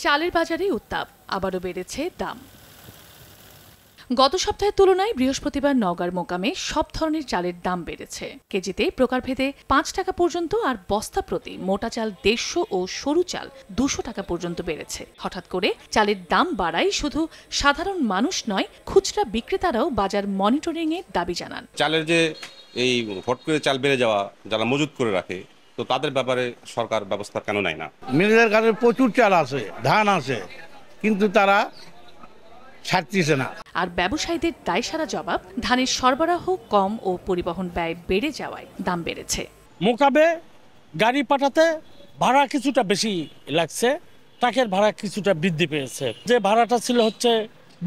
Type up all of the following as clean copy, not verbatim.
চালের বাজারে উত্তাপ, আবারও বেড়েছে দাম। গত সপ্তাহের তুলনায় বৃহস্পতিবার নওগাঁর মোকামে সব ধরনের চালের দাম বেড়েছে। কেজিতে প্রকারভেদে ৫ টাকা পর্যন্ত আর বস্তা প্রতি মোটা চাল ১৫০ ও সরু চাল ২০০ টাকা পর্যন্ত বেড়েছে। হঠাৎ করে চালের দাম বাড়ায় শুধু সাধারণ মানুষ নয়, খুচরা বিক্রেতারাও বাজার মনিটরিংয়ের দাবি জানান। চালের যে এই হট করে চাল বেড়ে যাওয়া, যারা মজুত করে রাখে, তো তাদের ব্যাপারে সরকার ব্যবস্থা কেন নেয় না? মিলের কাছে প্রচুর চাল আছে, ধান আছে, কিন্তু তারা ছাড়তেছে না। আর ব্যবসায়ীদের দায়সারা জবাব, ধানের সরবরাহ কম ও পরিবহন ব্যয় বেড়ে যাওয়ায় দাম বেড়েছে। মোকামে গাড়ি পাঠাতে ভাড়া কিছুটা বেশি লাগছে, ট্রাকের ভাড়া কিছুটা বৃদ্ধি পেয়েছে। যে ভাড়াটা ছিল হচ্ছে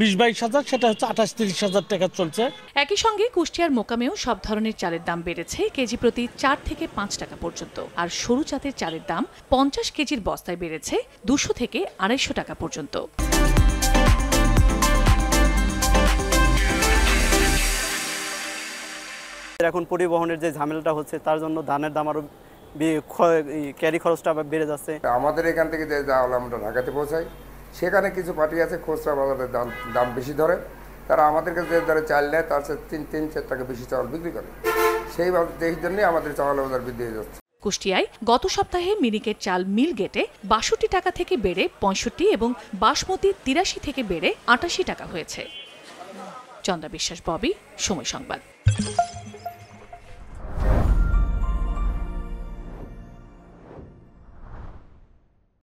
২০-২২ হাজার, সেটা হচ্ছে ২৮-৩০ হাজার টাকা চলছে। একই সঙ্গে কুষ্টিয়ার মোকামেও সব ধরনের চালের দাম বেড়েছে কেজি প্রতি ৪ থেকে ৫ টাকা পর্যন্ত। আর সরু জাতের চালের দাম ৫০ কেজির বস্তায় বেড়েছে ২০০ থেকে ২৫০ টাকা পর্যন্ত। এখন পরিবহনের যে ঝামেলাটা হচ্ছে, তার জন্য ধানের দাম আরো ক্যারি খরচটা বেড়ে যাচ্ছে। আমাদের এখান থেকে যে চাল আমরা ঢাকাতে পৌঁছাই, সেখানে কিছু পার্টি আছে খুচরা বাজারে দাম বেশি ধরে, তারা আমাদের কাছে যে দরে চাল নেয় তার চেয়ে ৩-৪ টাকা বেশি চাল বিক্রি করে। সেই জন্যই আমাদের চাল বাজার বৃদ্ধি হয়ে যাচ্ছে। কুষ্টিয়ায় গত সপ্তাহে মিনিকেট চাল মিল গেটে ৬২ টাকা থেকে বেড়ে ৬৫ এবং বাসমতি ৮৩ থেকে বেড়ে ৮৮ টাকা হয়েছে। চন্দ্রা বিশ্বাস, ববি, সময় সংবাদ।